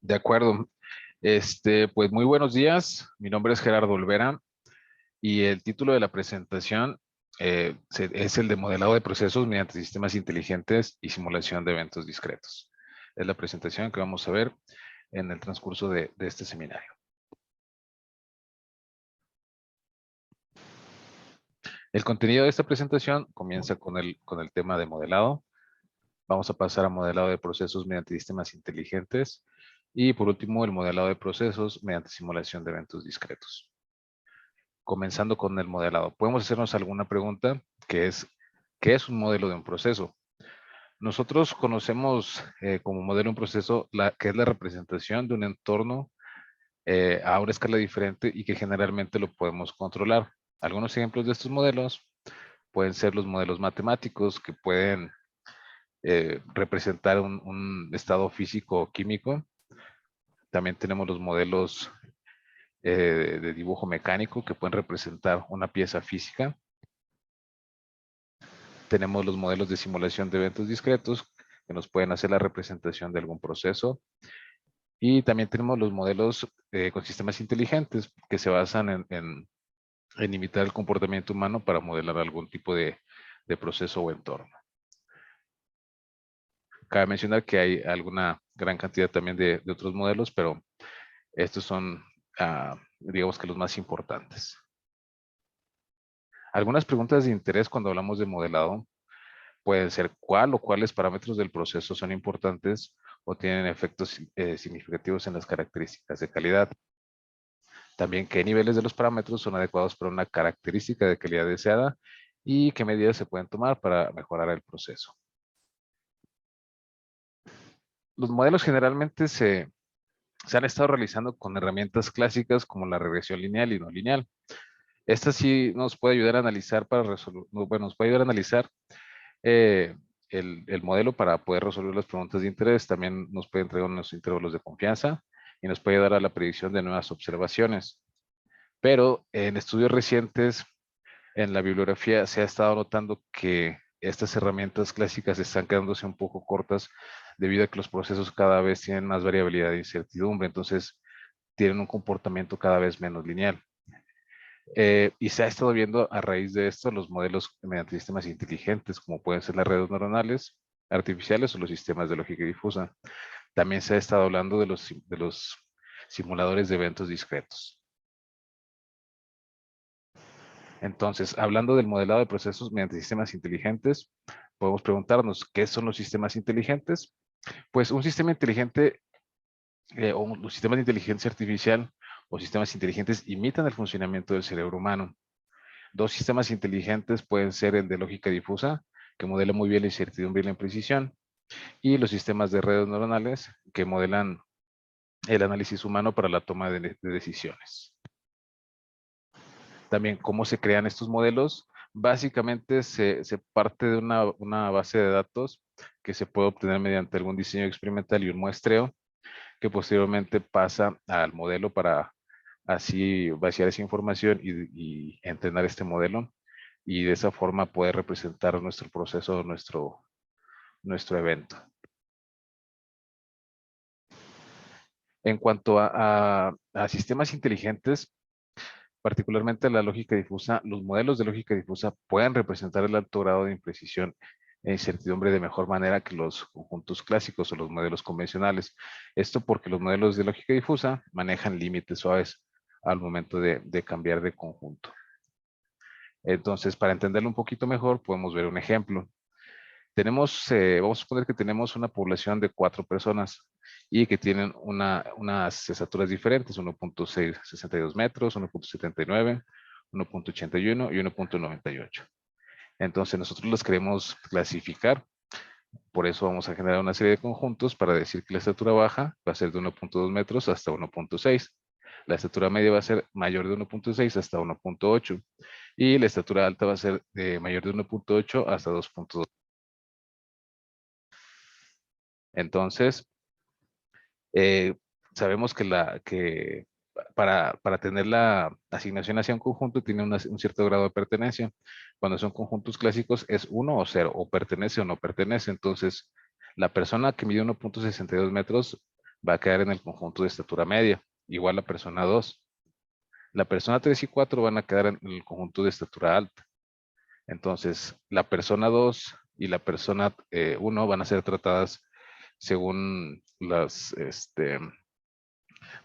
De acuerdo. Pues muy buenos días. Mi nombre es Gerardo Olvera y el título de la presentación es el de modelado de procesos mediante sistemas inteligentes y simulación de eventos discretos. Es la presentación que vamos a ver en el transcurso de este seminario. El contenido de esta presentación comienza con el tema de modelado. Vamos a pasar a modelado de procesos mediante sistemas inteligentes y por último el modelado de procesos mediante simulación de eventos discretos. Comenzando con el modelado, podemos hacernos alguna pregunta que es, ¿qué es un modelo de un proceso? Nosotros conocemos como modelo de un proceso que es la representación de un entorno a una escala diferente y que generalmente lo podemos controlar. Algunos ejemplos de estos modelos pueden ser los modelos matemáticos que pueden representar un estado físico o químico. También tenemos los modelos de dibujo mecánico que pueden representar una pieza física. Tenemos los modelos de simulación de eventos discretos que nos pueden hacer la representación de algún proceso. Y también tenemos los modelos con sistemas inteligentes que se basan en imitar el comportamiento humano para modelar algún tipo de proceso o entorno. Cabe mencionar que hay alguna gran cantidad también de otros modelos, pero estos son, digamos que los más importantes. Algunas preguntas de interés cuando hablamos de modelado pueden ser cuál o cuáles parámetros del proceso son importantes o tienen efectos significativos en las características de calidad. También qué niveles de los parámetros son adecuados para una característica de calidad deseada y qué medidas se pueden tomar para mejorar el proceso. Los modelos generalmente se han estado realizando con herramientas clásicas como la regresión lineal y no lineal. Esta sí nos puede ayudar a analizar nos puede ayudar a analizar eh, el modelo para poder resolver las preguntas de interés. También nos puede entregar unos intervalos de confianza y nos puede ayudar a la predicción de nuevas observaciones. Pero en estudios recientes en la bibliografía se ha estado notando que estas herramientas clásicas están quedándose un poco cortas debido a que los procesos cada vez tienen más variabilidad e incertidumbre, entonces tienen un comportamiento cada vez menos lineal. Y se ha estado viendo a raíz de esto los modelos mediante sistemas inteligentes, como pueden ser las redes neuronales artificiales o los sistemas de lógica difusa. También se ha estado hablando de los simuladores de eventos discretos. Entonces, hablando del modelado de procesos mediante sistemas inteligentes, podemos preguntarnos, ¿qué son los sistemas inteligentes? Pues un sistema inteligente o los sistemas de inteligencia artificial o sistemas inteligentes imitan el funcionamiento del cerebro humano. Dos sistemas inteligentes pueden ser el de lógica difusa, que modela muy bien la incertidumbre y la imprecisión, y los sistemas de redes neuronales, que modelan el análisis humano para la toma de decisiones. También, ¿cómo se crean estos modelos? Básicamente se parte de una base de datos que se puede obtener mediante algún diseño experimental y un muestreo, que posteriormente pasa al modelo para así vaciar esa información y entrenar este modelo y de esa forma poder representar nuestro proceso, nuestro evento. En cuanto a sistemas inteligentes, particularmente la lógica difusa, los modelos de lógica difusa pueden representar el alto grado de imprecisión e incertidumbre de mejor manera que los conjuntos clásicos o los modelos convencionales. Esto porque los modelos de lógica difusa manejan límites suaves al momento de cambiar de conjunto. Entonces, para entenderlo un poquito mejor, podemos ver un ejemplo. Vamos a suponer que tenemos una población de 4 personas y que tienen unas estaturas diferentes, 1.62 metros, 1.79, 1.81 y 1.98. Entonces nosotros las queremos clasificar, por eso vamos a generar una serie de conjuntos para decir que la estatura baja va a ser de 1.2 metros hasta 1.6. La estatura media va a ser mayor de 1.6 hasta 1.8 y la estatura alta va a ser de mayor de 1.8 hasta 2.2. Entonces, sabemos que para tener la asignación hacia un conjunto tiene un cierto grado de pertenencia. Cuando son conjuntos clásicos es 1 o 0, o pertenece o no pertenece. Entonces, la persona que mide 1.62 metros va a quedar en el conjunto de estatura media, igual la persona 2. La persona 3 y 4 van a quedar en el conjunto de estatura alta. Entonces, la persona 2 y la persona 1 van a ser tratadas según las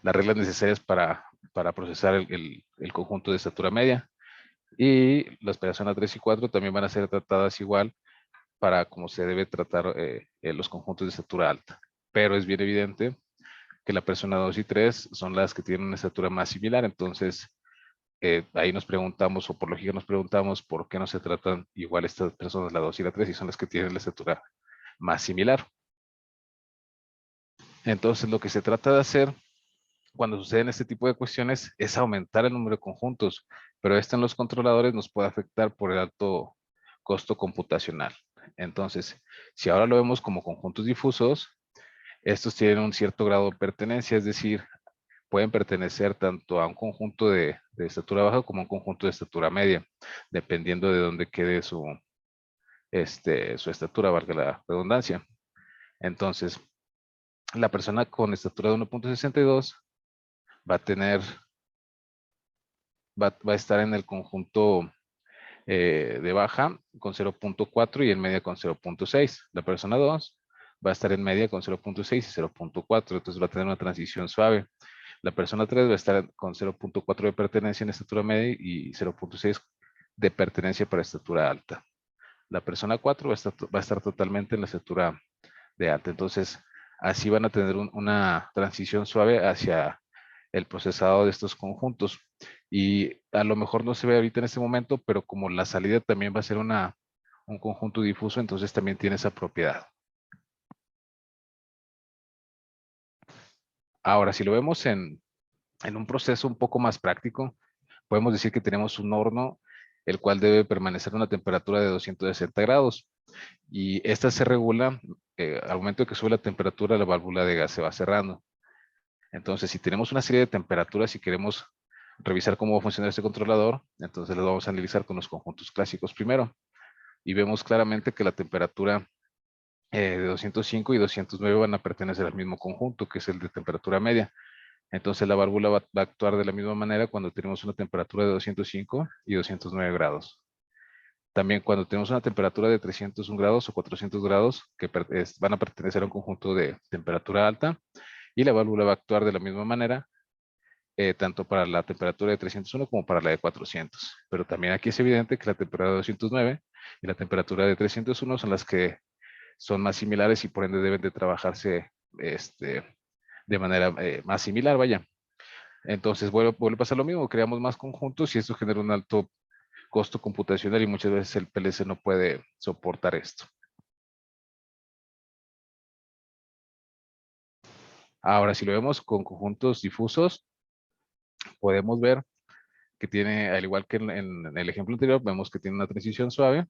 reglas necesarias para procesar el conjunto de estatura media. Y las personas 3 y 4 también van a ser tratadas igual para cómo se debe tratar los conjuntos de estatura alta. Pero es bien evidente que la persona 2 y 3 son las que tienen una estatura más similar. Entonces, ahí nos preguntamos, o por lógica nos preguntamos, ¿por qué no se tratan igual estas personas, la 2 y la 3, y son las que tienen la estatura más similar? Entonces, lo que se trata de hacer cuando suceden este tipo de cuestiones es aumentar el número de conjuntos, pero esto en los controladores nos puede afectar por el alto costo computacional. Entonces, si ahora lo vemos como conjuntos difusos, estos tienen un cierto grado de pertenencia, es decir, pueden pertenecer tanto a un conjunto de estatura baja como a un conjunto de estatura media, dependiendo de dónde quede su estatura, valga la redundancia. Entonces, la persona con estatura de 1.62 va a tener, va a estar en el conjunto de baja con 0.4 y en media con 0.6. La persona 2 va a estar en media con 0.6 y 0.4, entonces va a tener una transición suave. La persona 3 va a estar con 0.4 de pertenencia en estatura media y 0.6 de pertenencia para estatura alta. La persona 4 va a estar totalmente en la estatura de alta. Entonces, así van a tener una transición suave hacia el procesado de estos conjuntos. Y a lo mejor no se ve ahorita en este momento, pero como la salida también va a ser un conjunto difuso, entonces también tiene esa propiedad. Ahora, si lo vemos en un proceso un poco más práctico, podemos decir que tenemos un horno, el cual debe permanecer a una temperatura de 260 grados. Y esta se regula, al momento de que sube la temperatura, la válvula de gas se va cerrando. Entonces, si tenemos una serie de temperaturas y queremos revisar cómo va a funcionar este controlador, entonces lo vamos a analizar con los conjuntos clásicos primero. Y vemos claramente que la temperatura de 205 y 209 van a pertenecer al mismo conjunto, que es el de temperatura media. Entonces la válvula va a actuar de la misma manera cuando tenemos una temperatura de 205 y 209 grados. También cuando tenemos una temperatura de 301 grados o 400 grados, que van a pertenecer a un conjunto de temperatura alta, y la válvula va a actuar de la misma manera, tanto para la temperatura de 301 como para la de 400. Pero también aquí es evidente que la temperatura de 209 y la temperatura de 301 son las que son más similares y por ende deben de trabajarse de manera más similar, vaya. Entonces vuelve a pasar lo mismo, creamos más conjuntos y esto genera un alto costo computacional y muchas veces el PLC no puede soportar esto. Ahora, si lo vemos con conjuntos difusos, podemos ver que tiene, al igual que en el ejemplo anterior, vemos que tiene una transición suave,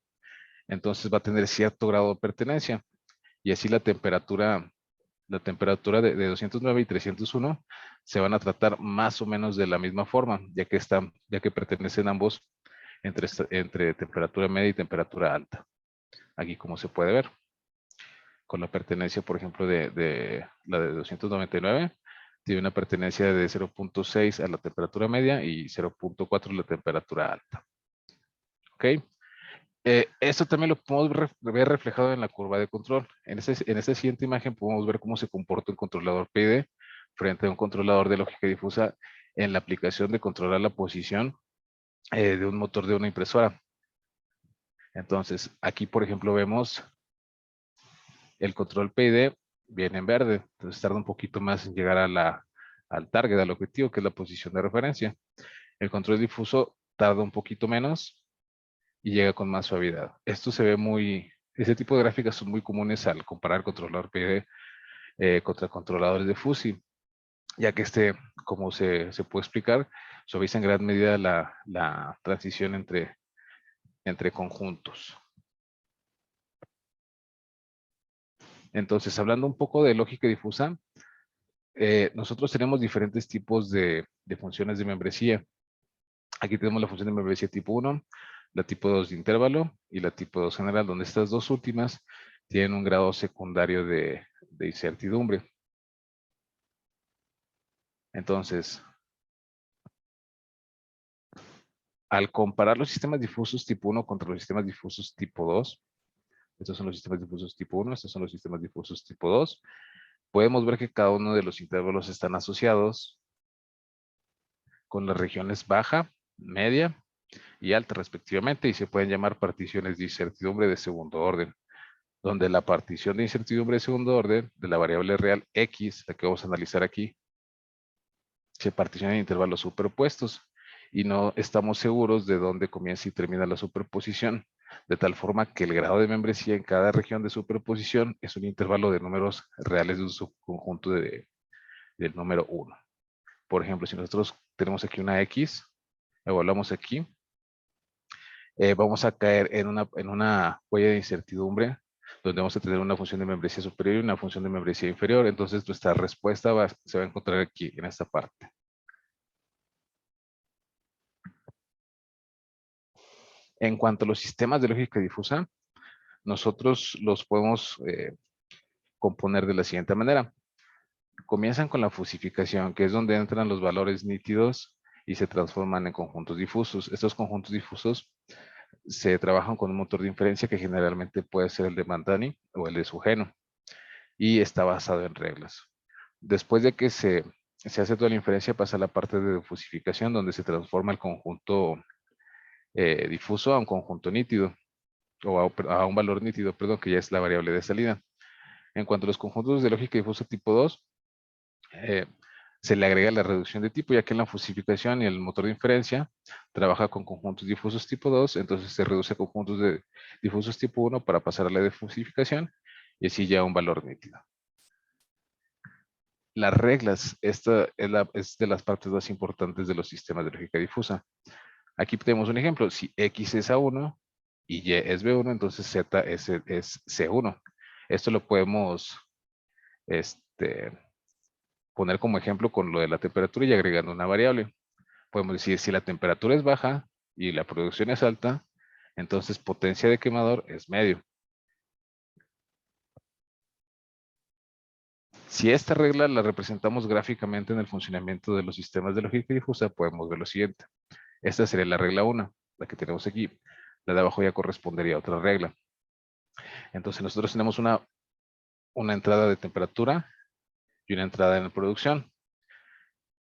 entonces va a tener cierto grado de pertenencia y así la temperatura de 209 y 301 se van a tratar más o menos de la misma forma, ya que pertenecen ambos entre temperatura media y temperatura alta. Aquí como se puede ver, con la pertenencia, por ejemplo, de la de 299, tiene una pertenencia de 0.6 a la temperatura media y 0.4 a la temperatura alta. ¿Ok? Esto también lo podemos ver reflejado en la curva de control. En esta siguiente imagen podemos ver cómo se comporta un controlador PID frente a un controlador de lógica difusa en la aplicación de controlar la posición de un motor de una impresora. Entonces, aquí, por ejemplo, vemos el control PID viene en verde. Entonces, tarda un poquito más en llegar al target, al objetivo, que es la posición de referencia. El control difuso tarda un poquito menos y llega con más suavidad. Esto se ve ese tipo de gráficas son muy comunes al comparar el controlador PID contra controladores de FUSI, ya que como se puede explicar, suaviza en gran medida la transición entre conjuntos. Entonces, hablando un poco de lógica difusa, nosotros tenemos diferentes tipos de funciones de membresía. Aquí tenemos la función de membresía tipo 1, la tipo 2 de intervalo y la tipo 2 general, donde estas dos últimas tienen un grado secundario de incertidumbre. Entonces, al comparar los sistemas difusos tipo 1 contra los sistemas difusos tipo 2, estos son los sistemas difusos tipo 1, estos son los sistemas difusos tipo 2, podemos ver que cada uno de los intervalos están asociados con las regiones baja, media y alta respectivamente, y se pueden llamar particiones de incertidumbre de segundo orden, donde la partición de incertidumbre de segundo orden de la variable real x, la que vamos a analizar aquí, se particiona en intervalos superpuestos y no estamos seguros de dónde comienza y termina la superposición, de tal forma que el grado de membresía en cada región de superposición es un intervalo de números reales de un subconjunto del número 1. Por ejemplo, si nosotros tenemos aquí una x, evaluamos aquí, vamos a caer en una huella de incertidumbre donde vamos a tener una función de membresía superior y una función de membresía inferior. Entonces nuestra respuesta se va a encontrar aquí, en esta parte. En cuanto a los sistemas de lógica difusa, nosotros los podemos componer de la siguiente manera. Comienzan con la fusificación, que es donde entran los valores nítidos y se transforman en conjuntos difusos. Estos conjuntos difusos se trabajan con un motor de inferencia que generalmente puede ser el de Mandani o el de Sugeno y está basado en reglas. Después de que se hace toda la inferencia, pasa a la parte de fusificación, donde se transforma el conjunto difuso a un conjunto nítido o a un valor nítido, perdón, que ya es la variable de salida. En cuanto a los conjuntos de lógica difusa tipo 2, se le agrega la reducción de tipo, ya que en la fusificación y el motor de inferencia trabaja con conjuntos difusos tipo 2, entonces se reduce a conjuntos de difusos tipo 1 para pasar a la de fusificación y así ya un valor nítido. Las reglas, esta es de las partes más importantes de los sistemas de lógica difusa. Aquí tenemos un ejemplo, si X es A1 y Y es B1, entonces Z es C1. Esto lo podemos poner como ejemplo con lo de la temperatura y agregando una variable. Podemos decir, si la temperatura es baja y la producción es alta, entonces potencia de quemador es medio. Si esta regla la representamos gráficamente en el funcionamiento de los sistemas de lógica difusa, podemos ver lo siguiente. Esta sería la regla 1, la que tenemos aquí. La de abajo ya correspondería a otra regla. Entonces nosotros tenemos una entrada de temperatura y una entrada en producción.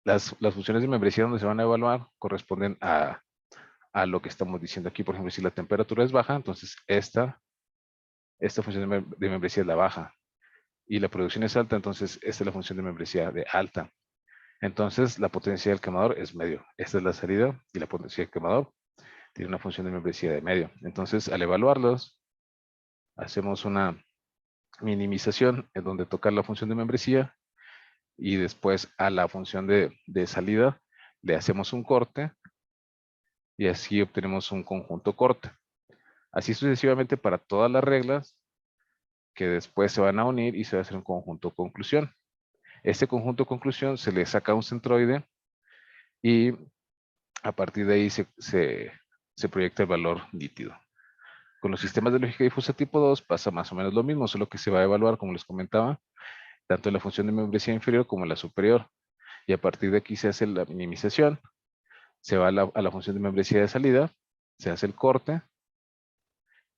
Las funciones de membresía donde se van a evaluar corresponden a lo que estamos diciendo aquí. Por ejemplo, si la temperatura es baja, entonces esta función de membresía es la baja. Y la producción es alta, entonces esta es la función de membresía de alta. Entonces la potencia del quemador es medio. Esta es la salida y la potencia del quemador tiene una función de membresía de medio. Entonces al evaluarlos, hacemos una minimización en donde toca la función de membresía y después a la función de salida le hacemos un corte y así obtenemos un conjunto corte. Así sucesivamente para todas las reglas que después se van a unir y se va a hacer un conjunto conclusión. Este conjunto conclusión se le saca un centroide y a partir de ahí se proyecta el valor nítido. Con los sistemas de lógica difusa tipo 2 pasa más o menos lo mismo, solo que se va a evaluar, como les comentaba, tanto en la función de membresía inferior como en la superior. Y a partir de aquí se hace la minimización, se va a la función de membresía de salida, se hace el corte,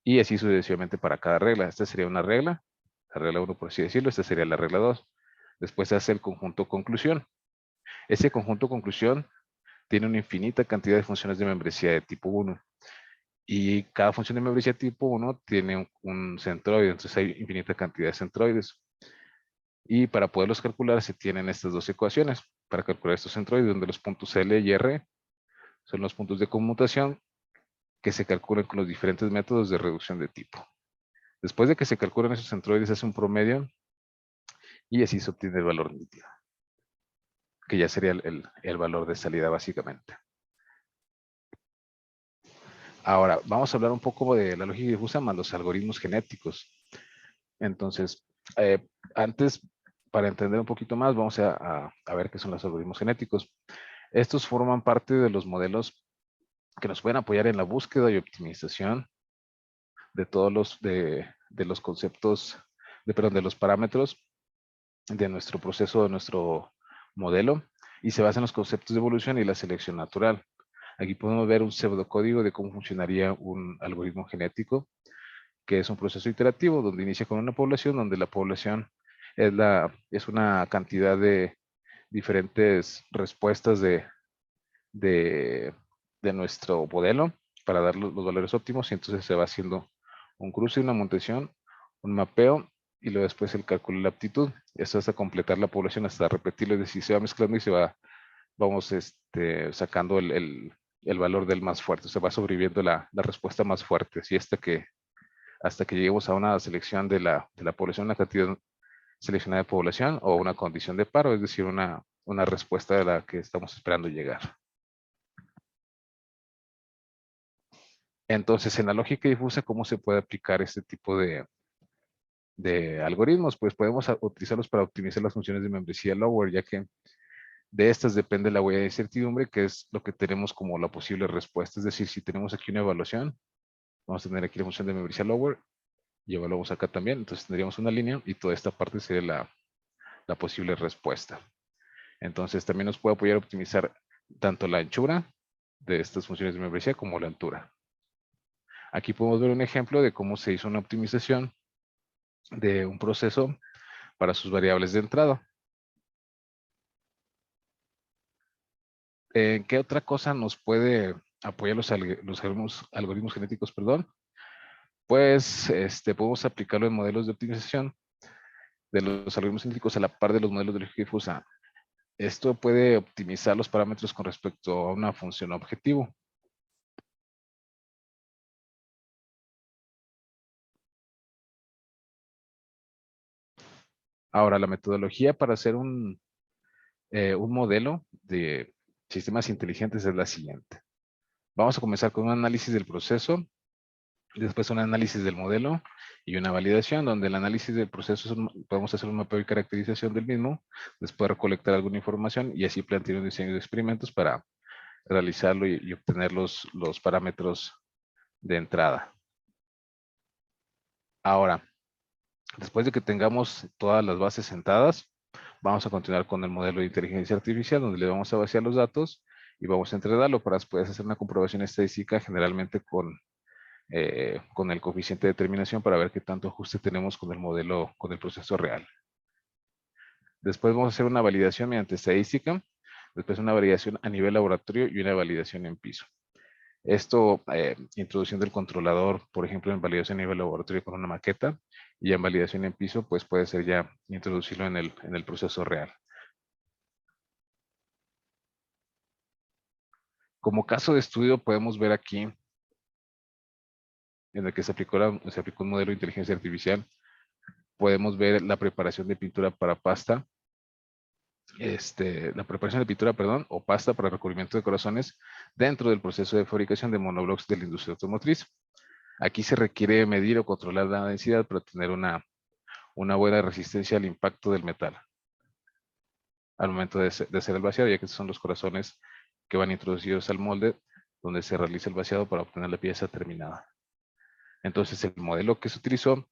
y así sucesivamente para cada regla. Esta sería una regla, la regla 1 por así decirlo, esta sería la regla 2. Después se hace el conjunto conclusión. Ese conjunto conclusión tiene una infinita cantidad de funciones de membresía de tipo 1. Y cada función de membresía tipo 1 tiene un centroide, entonces hay infinita cantidad de centroides. Y para poderlos calcular se tienen estas dos ecuaciones para calcular estos centroides, donde los puntos L y R son los puntos de conmutación que se calculan con los diferentes métodos de reducción de tipo. Después de que se calculan esos centroides, se hace un promedio y así se obtiene el valor nítido, que ya sería el valor de salida básicamente. Ahora, vamos a hablar un poco de la lógica difusa más los algoritmos genéticos. Entonces, antes, para entender un poquito más, vamos a ver qué son los algoritmos genéticos. Estos forman parte de los modelos que nos pueden apoyar en la búsqueda y optimización de todos los conceptos, de los parámetros de nuestro proceso, de nuestro modelo. y se basa en los conceptos de evolución y la selección natural. Aquí podemos ver un pseudocódigo de cómo funcionaría un algoritmo genético, que es un proceso iterativo donde inicia con una población, donde la población es una cantidad de diferentes respuestas de, de nuestro modelo para dar los valores óptimos, y entonces se va haciendo un cruce, una mutación, un mapeo, y luego después el cálculo de la aptitud. Esto hasta completar la población, hasta repetirlo, es decir, se va mezclando y vamos sacando el valor del más fuerte, se va sobreviviendo la respuesta más fuerte, así hasta que lleguemos a una selección de la población, una cantidad seleccionada de población o una condición de paro, es decir, una respuesta de la que estamos esperando llegar. Entonces, en la lógica difusa, ¿cómo se puede aplicar este tipo de algoritmos? Pues podemos utilizarlos para optimizar las funciones de membresía lower, ya que de estas depende la huella de incertidumbre, que es lo que tenemos como la posible respuesta. Es decir, si tenemos aquí una evaluación, vamos a tener aquí la función de membresía lower y evaluamos acá también. Entonces tendríamos una línea y toda esta parte sería la posible respuesta. Entonces también nos puede apoyar a optimizar tanto la anchura de estas funciones de membresía como la altura. Aquí podemos ver un ejemplo de cómo se hizo una optimización de un proceso para sus variables de entrada. ¿En qué otra cosa nos puede apoyar los algoritmos genéticos, perdón? Pues podemos aplicarlo en modelos de optimización de los algoritmos genéticos a la par de los modelos de lógica difusa. Esto puede optimizar los parámetros con respecto a una función objetivo. Ahora, la metodología para hacer un modelo de sistemas inteligentes es la siguiente. Vamos a comenzar con un análisis del proceso, después un análisis del modelo y una validación, donde el análisis del proceso podemos hacer un mapeo y caracterización del mismo, después recolectar alguna información y así plantear un diseño de experimentos para realizarlo y obtener los parámetros de entrada. Ahora, después de que tengamos todas las bases sentadas, vamos a continuar con el modelo de inteligencia artificial, donde le vamos a vaciar los datos y vamos a entrenarlo para después hacer una comprobación estadística, generalmente con el coeficiente de determinación, para ver qué tanto ajuste tenemos con el modelo, con el proceso real. Después vamos a hacer una validación mediante estadística, después una validación a nivel laboratorio y una validación en piso. Esto, introduciendo el controlador, por ejemplo, en validación a nivel laboratorio con una maqueta, y en validación en piso, pues puede ser ya introducirlo en el proceso real. Como caso de estudio, podemos ver aquí, en el que se aplicó un modelo de inteligencia artificial, podemos ver la preparación de pintura para pasta, la preparación de pintura, perdón, o pasta para recubrimiento de corazones dentro del proceso de fabricación de monoblocks de la industria automotriz. Aquí se requiere medir o controlar la densidad para tener una buena resistencia al impacto del metal al momento de hacer el vaciado, ya que estos son los corazones que van introducidos al molde donde se realiza el vaciado para obtener la pieza terminada. Entonces el modelo que se utilizó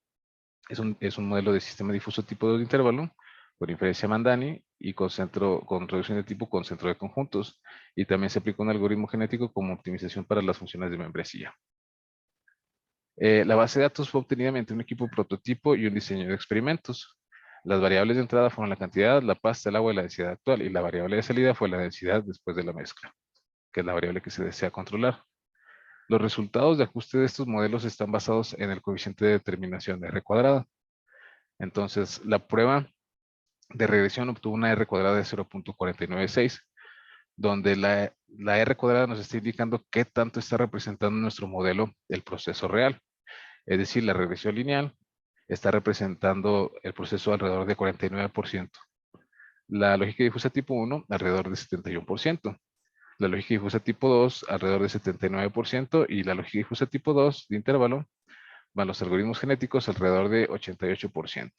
es un modelo de sistema difuso tipo 2 de intervalo con inferencia Mandani y con reducción de tipo con centro de conjuntos, y también se aplica un algoritmo genético como optimización para las funciones de membresía. La base de datos fue obtenida mediante un equipo prototipo y un diseño de experimentos. Las variables de entrada fueron la cantidad, la pasta, el agua y la densidad actual, y la variable de salida fue la densidad después de la mezcla, que es la variable que se desea controlar. Los resultados de ajuste de estos modelos están basados en el coeficiente de determinación de R cuadrada. Entonces, la prueba de regresión obtuvo una R cuadrada de 0.496, donde la R cuadrada nos está indicando qué tanto está representando nuestro modelo el proceso real. Es decir, la regresión lineal está representando el proceso alrededor de 49%. La lógica difusa tipo 1 alrededor de 71%. La lógica difusa tipo 2 alrededor de 79%. Y la lógica difusa tipo 2 de intervalo van los algoritmos genéticos alrededor de 88%.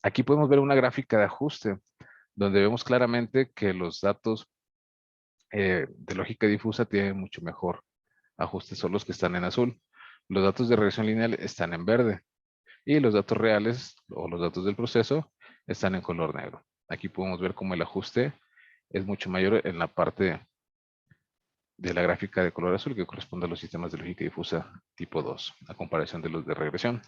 Aquí podemos ver una gráfica de ajuste donde vemos claramente que los datos de lógica difusa tienen mucho mejor ajuste, son los que están en azul. Los datos de regresión lineal están en verde y los datos reales o los datos del proceso están en color negro. Aquí podemos ver cómo el ajuste es mucho mayor en la parte de la gráfica de color azul que corresponde a los sistemas de lógica difusa tipo 2, a comparación de los de regresión.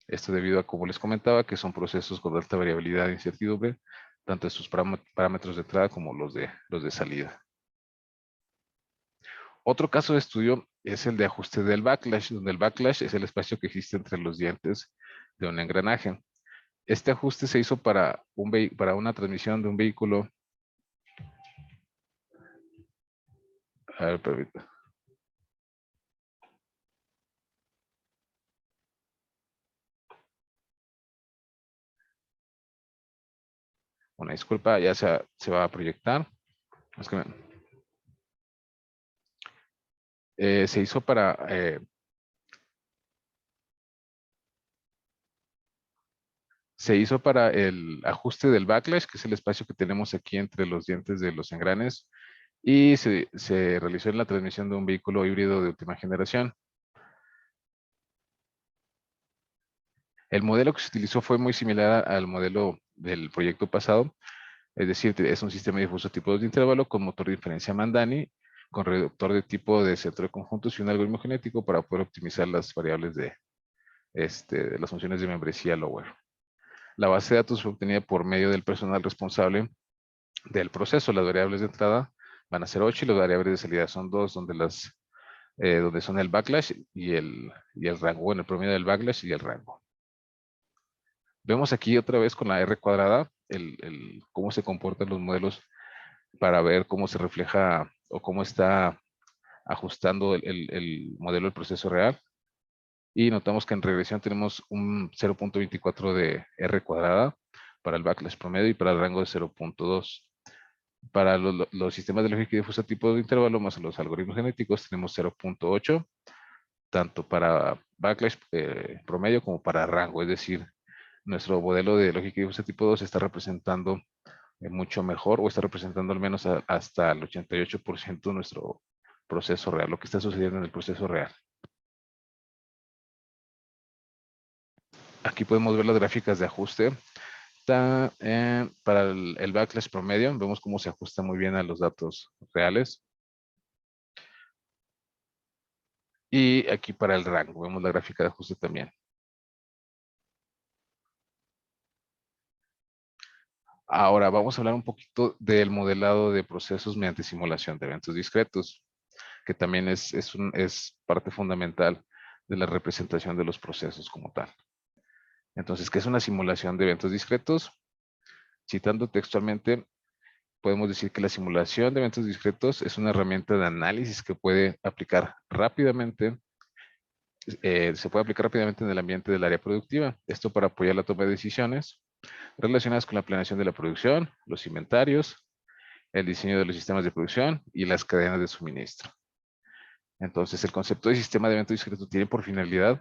Esto debido a, como les comentaba, que son procesos con alta variabilidad e incertidumbre, tanto en sus parámetros de entrada como los de salida. Otro caso de estudio es el de ajuste del backlash, donde el backlash es el espacio que existe entre los dientes de un engranaje. Este ajuste se hizo para una transmisión de un vehículo. A ver, permítame. Una disculpa, ya se va a proyectar. Es que se hizo para el ajuste del backlash, que es el espacio que tenemos aquí entre los dientes de los engranes, y se realizó en la transmisión de un vehículo híbrido de última generación. El modelo que se utilizó fue muy similar al modelo del proyecto pasado, es decir, es un sistema difuso tipo 2 de intervalo con motor de diferencia Mandani, con reductor de tipo de centro de conjuntos y un algoritmo genético para poder optimizar las variables de las funciones de membresía lower. La base de datos fue obtenida por medio del personal responsable del proceso. Las variables de entrada van a ser 8 y las variables de salida son 2, donde son el backlash y el rango, bueno, el promedio del backlash y el rango. Vemos aquí otra vez con la R cuadrada cómo se comportan los modelos para ver cómo se refleja o cómo está ajustando el modelo del proceso real. Y notamos que en regresión tenemos un 0.24 de R cuadrada para el backlash promedio y para el rango de 0.2. Para los sistemas de lógica difusa tipo de intervalo más los algoritmos genéticos tenemos 0.8, tanto para backlash promedio como para rango. Es decir, nuestro modelo de lógica difusa tipo 2 está representando mucho mejor o está representando al menos hasta el 88% de nuestro proceso real, lo que está sucediendo en el proceso real. Aquí podemos ver las gráficas de ajuste. Para el backlash promedio, vemos cómo se ajusta muy bien a los datos reales. Y aquí para el rango, vemos la gráfica de ajuste también. Ahora vamos a hablar un poquito del modelado de procesos mediante simulación de eventos discretos, que también es parte fundamental de la representación de los procesos como tal. Entonces, ¿qué es una simulación de eventos discretos? Citando textualmente, podemos decir que la simulación de eventos discretos es una herramienta de análisis que puede aplicar rápidamente, se puede aplicar rápidamente en el ambiente del área productiva. Esto para apoyar la toma de decisiones relacionadas con la planeación de la producción, los inventarios, el diseño de los sistemas de producción y las cadenas de suministro. Entonces, el concepto de sistema de eventos discretos tiene por finalidad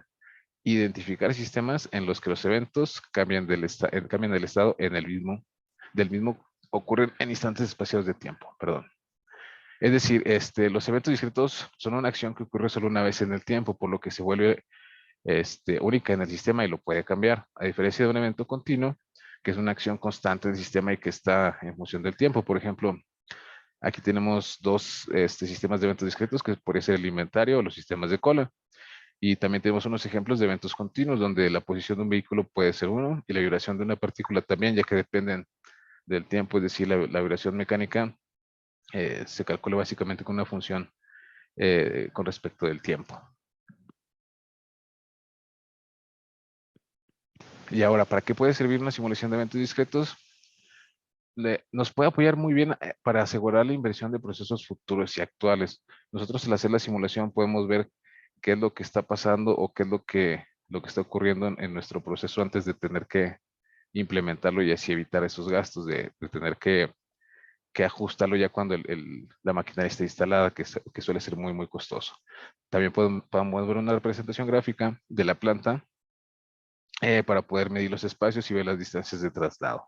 identificar sistemas en los que los eventos cambian del estado del mismo ocurren en instantes espaciados de tiempo, perdón. Es decir, los eventos discretos son una acción que ocurre solo una vez en el tiempo, por lo que se vuelve única en el sistema y lo puede cambiar, a diferencia de un evento continuo, que es una acción constante del sistema y que está en función del tiempo. Por ejemplo, aquí tenemos dos sistemas de eventos discretos, que puede ser el inventario o los sistemas de cola. Y también tenemos unos ejemplos de eventos continuos, donde la posición de un vehículo puede ser uno y la vibración de una partícula también, ya que dependen del tiempo, es decir, la vibración mecánica se calcula básicamente con una función con respecto del tiempo. Y ahora, ¿para qué puede servir una simulación de eventos discretos? Nos puede apoyar muy bien para asegurar la inversión de procesos futuros y actuales. Nosotros al hacer la simulación podemos ver qué es lo que está pasando o qué es lo que está ocurriendo en nuestro proceso antes de tener que implementarlo y así evitar esos gastos de tener que ajustarlo ya cuando la maquinaria está instalada, que suele ser muy, muy costoso. También podemos ver una representación gráfica de la planta para poder medir los espacios y ver las distancias de traslado.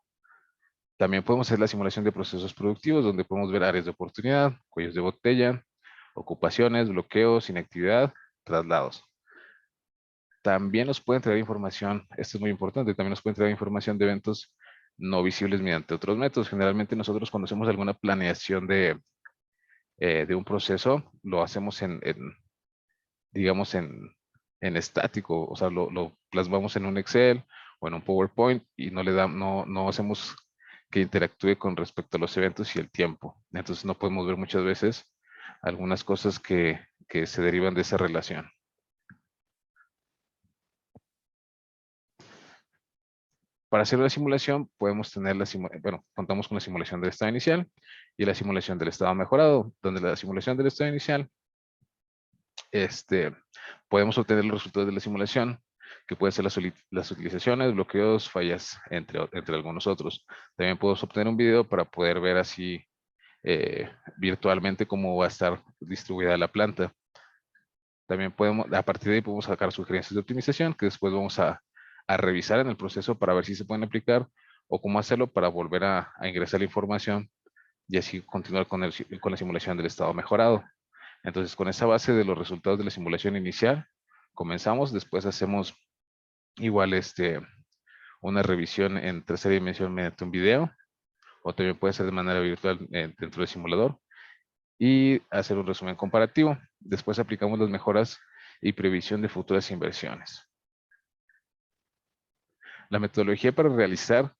También podemos hacer la simulación de procesos productivos, donde podemos ver áreas de oportunidad, cuellos de botella, ocupaciones, bloqueos, inactividad, traslados. También nos puede entregar información, esto es muy importante, también nos puede entregar información de eventos no visibles mediante otros métodos. Generalmente nosotros cuando hacemos alguna planeación de un proceso, lo hacemos digamos, en estático, o sea, lo plasmamos en un Excel o en un PowerPoint y no hacemos que interactúe con respecto a los eventos y el tiempo. Entonces no podemos ver muchas veces algunas cosas que se derivan de esa relación. Para hacer una simulación, podemos tener contamos con la simulación del estado inicial y la simulación del estado mejorado, donde la simulación del estado inicial, podemos obtener los resultados de la simulación, que pueden ser las utilizaciones, bloqueos, fallas, entre algunos otros. También podemos obtener un video para poder ver así virtualmente cómo va a estar distribuida la planta. También a partir de ahí podemos sacar sugerencias de optimización que después vamos a revisar en el proceso para ver si se pueden aplicar o cómo hacerlo para volver a ingresar la información y así continuar con la simulación del estado mejorado. Entonces, con esa base de los resultados de la simulación inicial, comenzamos, después hacemos igual una revisión en tercera dimensión mediante un video, o también puede ser de manera virtual dentro del simulador, y hacer un resumen comparativo. Después aplicamos las mejoras y previsión de futuras inversiones. La metodología para realizar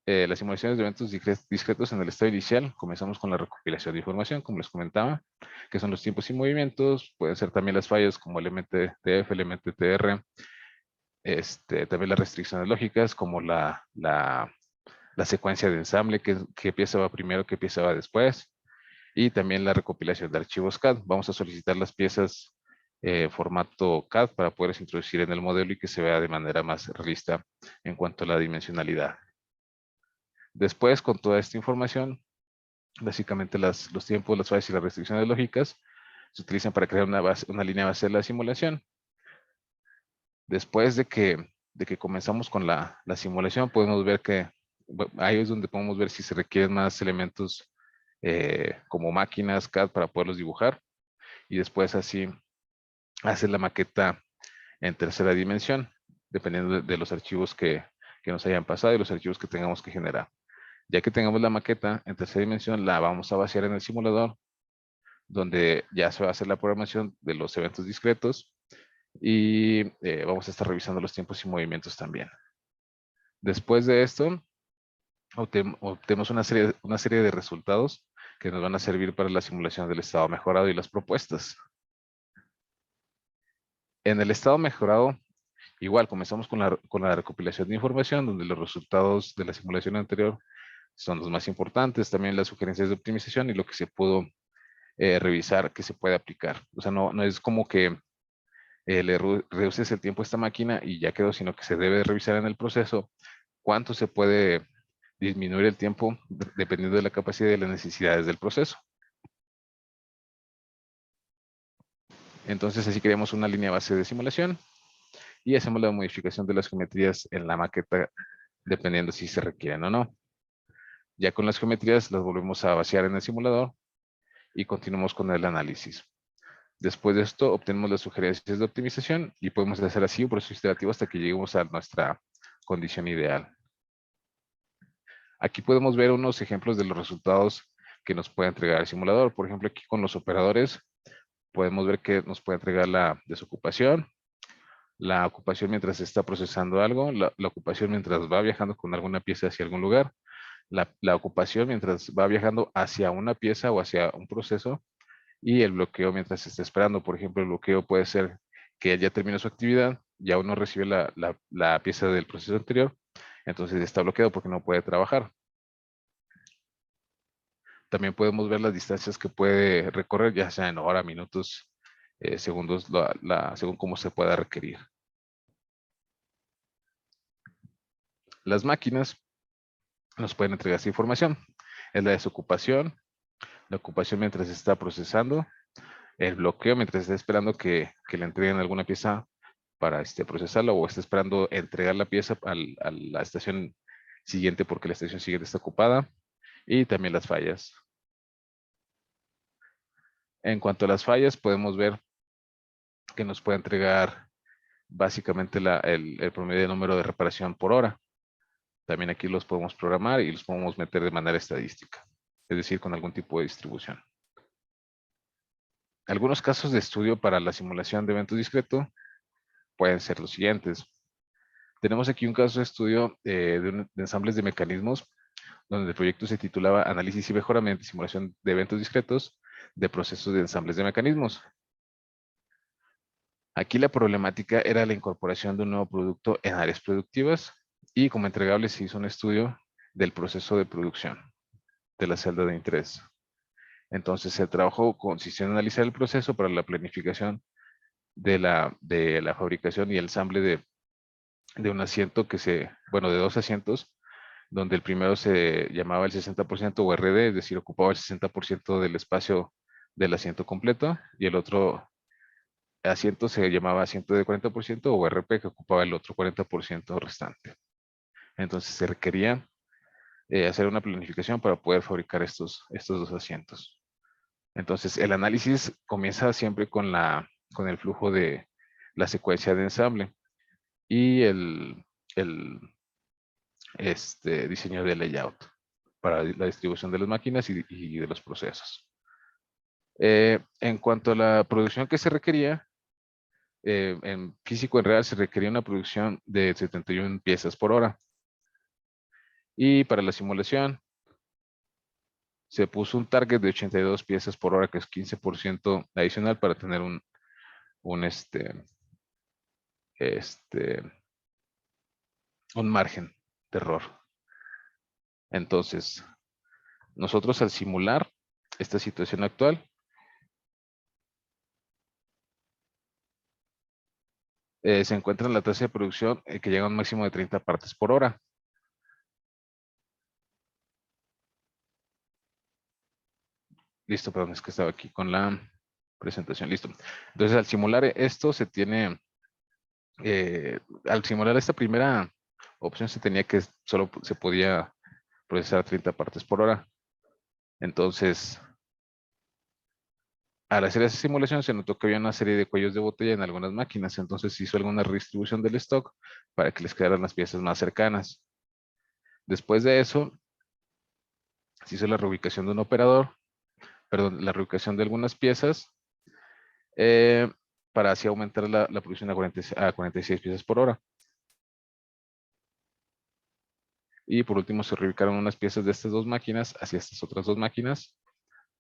las simulaciones de eventos discretos en el estado inicial, comenzamos con la recopilación de información, como les comentaba, que son los tiempos y movimientos, pueden ser también las fallas como LMTF, LMTTR, también las restricciones lógicas como la secuencia de ensamble, qué pieza va primero, qué pieza va después, y también la recopilación de archivos CAD. Vamos a solicitar las piezas formato CAD para poderlas introducir en el modelo y que se vea de manera más realista en cuanto a la dimensionalidad. Después, con toda esta información, básicamente los tiempos, las fallas y las restricciones lógicas se utilizan para crear una línea base de la simulación. Después de que comenzamos con la simulación, podemos ver que ahí es donde podemos ver si se requieren más elementos como máquinas CAD para poderlos dibujar. Y después así hacer la maqueta en tercera dimensión, dependiendo de los archivos que nos hayan pasado y los archivos que tengamos que generar. Ya que tengamos la maqueta en tercera dimensión, la vamos a vaciar en el simulador, donde ya se va a hacer la programación de los eventos discretos y vamos a estar revisando los tiempos y movimientos también. Después de esto, obtenemos una serie de resultados que nos van a servir para la simulación del estado mejorado y las propuestas. En el estado mejorado, igual comenzamos con la recopilación de información, donde los resultados de la simulación anterior son los más importantes, también las sugerencias de optimización y lo que se pudo revisar que se puede aplicar. O sea, no es como que le reduces el tiempo a esta máquina y ya quedó, sino que se debe revisar en el proceso cuánto se puede disminuir el tiempo dependiendo de la capacidad y de las necesidades del proceso. Entonces así creamos una línea base de simulación y hacemos la modificación de las geometrías en la maqueta dependiendo si se requieren o no. Ya con las geometrías las volvemos a vaciar en el simulador y continuamos con el análisis. Después de esto obtenemos las sugerencias de optimización y podemos hacer así un proceso iterativo hasta que lleguemos a nuestra condición ideal. Aquí podemos ver unos ejemplos de los resultados que nos puede entregar el simulador. Por ejemplo, aquí con los operadores podemos ver que nos puede entregar la desocupación, la ocupación mientras se está procesando algo, la ocupación mientras va viajando con alguna pieza hacia algún lugar, la ocupación mientras va viajando hacia una pieza o hacia un proceso, y el bloqueo mientras se está esperando. Por ejemplo, el bloqueo puede ser que ya terminó su actividad, ya uno recibe la pieza del proceso anterior, entonces está bloqueado porque no puede trabajar. También podemos ver las distancias que puede recorrer, ya sea en hora, minutos, segundos, según cómo se pueda requerir. Las máquinas nos pueden entregar esta información. Es la desocupación, la ocupación mientras se está procesando, el bloqueo mientras está esperando que le entreguen alguna pieza para procesarla o está esperando entregar la pieza a la estación siguiente porque la estación siguiente está ocupada, y también las fallas. En cuanto a las fallas, podemos ver que nos puede entregar básicamente el promedio de número de reparación por hora. También aquí los podemos programar y los podemos meter de manera estadística, es decir, con algún tipo de distribución. Algunos casos de estudio para la simulación de eventos discretos pueden ser los siguientes. Tenemos aquí un caso de estudio de ensambles de mecanismos, donde el proyecto se titulaba Análisis y mejoramiento y simulación de eventos discretos de procesos de ensambles de mecanismos. Aquí la problemática era la incorporación de un nuevo producto en áreas productivas y como entregable se hizo un estudio del proceso de producción de la celda de interés. Entonces el trabajo consistió en analizar el proceso para la planificación de la fabricación y el ensamble de un asiento de dos asientos, donde el primero se llamaba el 60% o RD, es decir, ocupaba el 60% del espacio del asiento completo, y el otro asiento se llamaba asiento de 40% o RP, que ocupaba el otro 40% restante. Entonces se requería hacer una planificación para poder fabricar estos dos asientos. Entonces el análisis comienza siempre con el flujo de la secuencia de ensamble y el diseño de layout para la distribución de las máquinas y de los procesos. En cuanto a la producción que se requería, en físico en real se requería una producción de 71 piezas por hora. Y para la simulación se puso un target de 82 piezas por hora, que es 15% adicional para tener un, este, un margen de error. Entonces, nosotros al simular esta situación actual, se encuentra en la tasa de producción que llega a un máximo de 30 partes por hora. Listo, perdón, es que estaba aquí con la presentación. Listo. Entonces, al simular esto, al simular esta primera opción, se tenía que solo se podía procesar 30 partes por hora. Entonces, al hacer esa simulación, se notó que había una serie de cuellos de botella en algunas máquinas. Entonces, se hizo alguna redistribución del stock para que les quedaran las piezas más cercanas. Después de eso, se hizo la reubicación de un operador, perdón, la reubicación de algunas piezas eh, para así aumentar la producción a 46 piezas por hora. Y por último se reubicaron unas piezas de estas dos máquinas hacia estas otras dos máquinas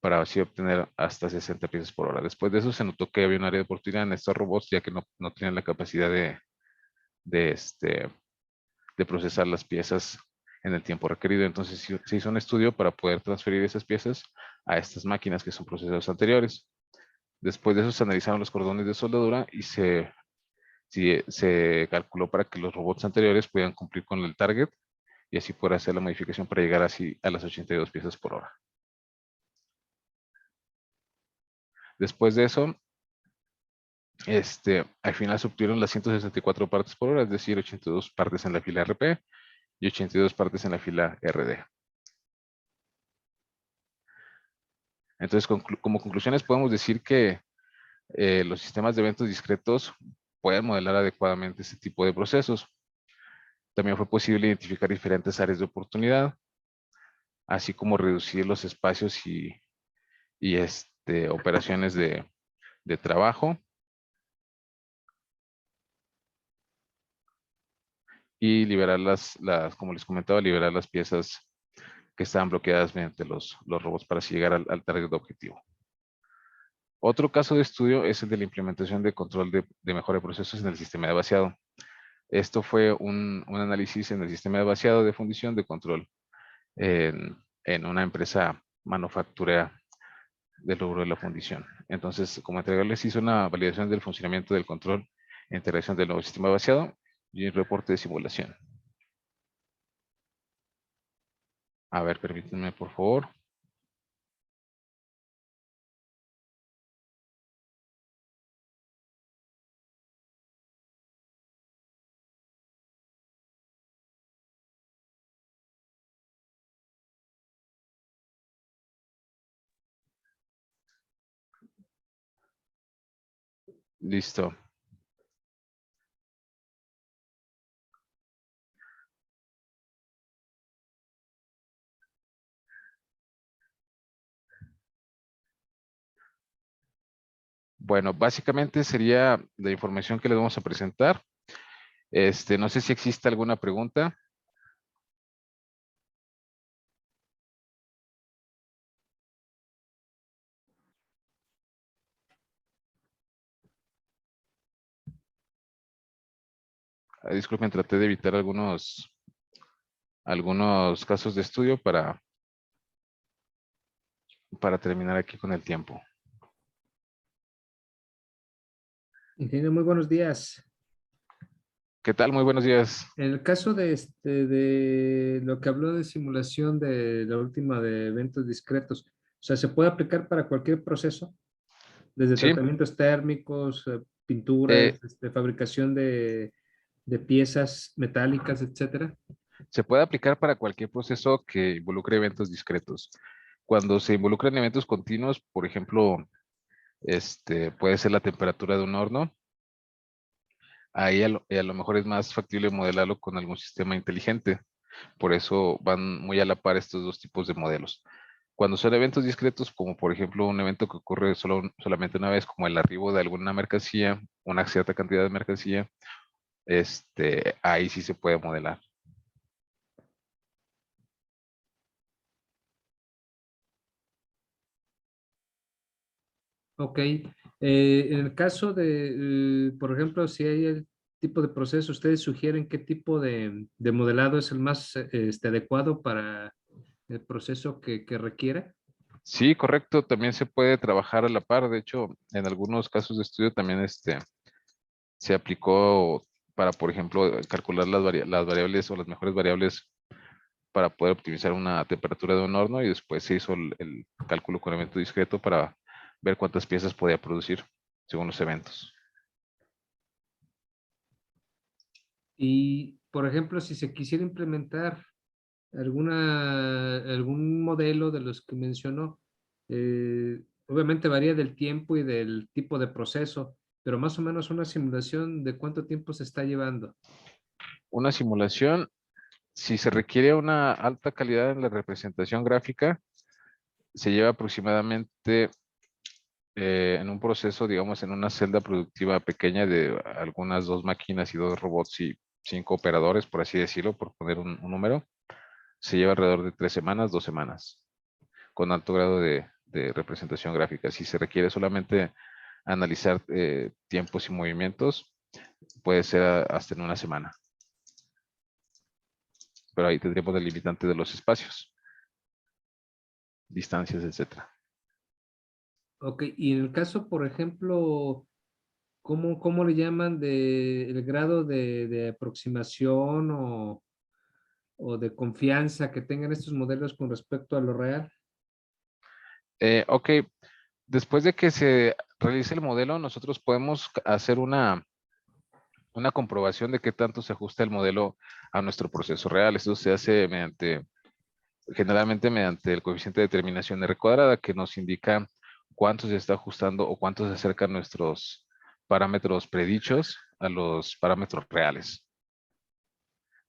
para así obtener hasta 60 piezas por hora. Después de eso se notó que había un área de oportunidad en estos robots, ya que no tenían la capacidad de, este, de procesar las piezas en el tiempo requerido. Entonces se hizo un estudio para poder transferir esas piezas a estas máquinas que son procesadores anteriores. Después de eso se analizaron los cordones de soldadura y se calculó para que los robots anteriores pudieran cumplir con el target y así poder hacer la modificación para llegar así a las 82 piezas por hora. Después de eso, al final se obtuvieron las 164 partes por hora, es decir, 82 partes en la fila RP y 82 partes en la fila RD. Entonces, como conclusiones podemos decir que los sistemas de eventos discretos pueden modelar adecuadamente este tipo de procesos. También fue posible identificar diferentes áreas de oportunidad, así como reducir los espacios y operaciones de trabajo y liberar como les comentaba, liberar las piezas que estaban bloqueadas mediante los robots para así llegar al target objetivo. Otro caso de estudio es el de la implementación de control de mejora de procesos en el sistema de vaciado. Esto fue un análisis en el sistema de vaciado de fundición de control en una empresa manufacturera del rubro de la fundición. Entonces, como entregarles hizo una validación del funcionamiento del control e integración del nuevo sistema de vaciado y un reporte de simulación. A ver, permítanme, por favor. Listo. Bueno, básicamente sería la información que les vamos a presentar. No sé si existe alguna pregunta. Disculpen, traté de evitar algunos casos de estudio para terminar aquí con el tiempo. Ingeniero, muy buenos días. ¿Qué tal? Muy buenos días. En el caso de lo que habló de simulación de la última de eventos discretos, o sea, ¿se puede aplicar para cualquier proceso? Desde Sí, tratamientos térmicos, eh, pinturas, fabricación de piezas metálicas, etcétera. se puede aplicar para cualquier proceso que involucre eventos discretos. Cuando se involucran eventos continuos, por ejemplo, puede ser la temperatura de un horno. Ahí a lo mejor es más factible modelarlo con algún sistema inteligente. Por eso van muy a la par estos dos tipos de modelos. Cuando son eventos discretos, como por ejemplo un evento que ocurre solamente una vez, como el arribo de alguna mercancía, una cierta cantidad de mercancía, ahí sí se puede modelar. Ok. En el caso de, por ejemplo, si hay el tipo de proceso, ¿ustedes sugieren qué tipo de modelado es el más adecuado para el proceso que requiera? Sí, correcto, también se puede trabajar a la par. De hecho, en algunos casos de estudio también se aplicó para, por ejemplo, calcular las variables o las mejores variables para poder optimizar una temperatura de un horno y después se hizo el cálculo con evento discreto para ver cuántas piezas podía producir según los eventos. Y, por ejemplo, si se quisiera implementar algún modelo de los que mencionó, obviamente varía del tiempo y del tipo de proceso, pero más o menos una simulación de cuánto tiempo se está llevando. Una simulación, si se requiere una alta calidad en la representación gráfica, se lleva aproximadamente en un proceso, digamos, en una celda productiva pequeña de algunas 2 máquinas y 2 robots y 5 operadores, por así decirlo, por poner un número, se lleva alrededor de 3 semanas, 2 semanas, con alto grado de representación gráfica. Si se requiere solamente analizar tiempos y movimientos, puede ser hasta en una semana. Pero ahí tendríamos el limitante de los espacios, distancias, etcétera. Ok, y en el caso, por ejemplo, ¿cómo le llaman de el grado de aproximación o de confianza que tengan estos modelos con respecto a lo real? Ok, después de que se realice el modelo, nosotros podemos hacer una comprobación de qué tanto se ajusta el modelo a nuestro proceso real. Esto se hace generalmente mediante el coeficiente de determinación R cuadrada, que nos indica cuánto se está ajustando o cuánto se acercan nuestros parámetros predichos a los parámetros reales.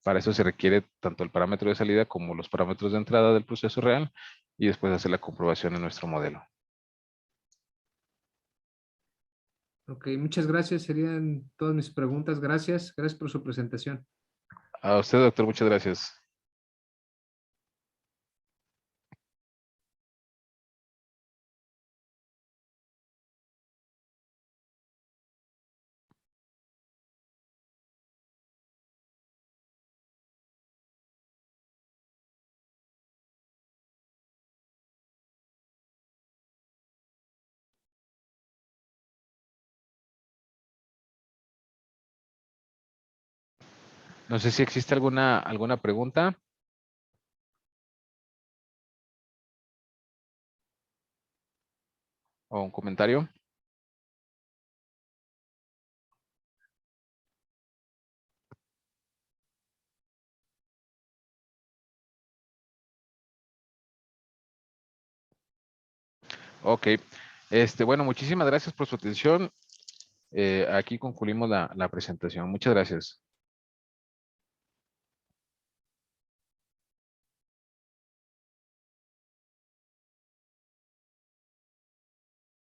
Para eso se requiere tanto el parámetro de salida como los parámetros de entrada del proceso real y después hacer la comprobación en nuestro modelo. Ok, muchas gracias. Serían todas mis preguntas. Gracias. Gracias por su presentación. A usted, doctor, muchas gracias. No sé si existe alguna pregunta o un comentario. Ok. Bueno, muchísimas gracias por su atención. Aquí concluimos la presentación. Muchas gracias.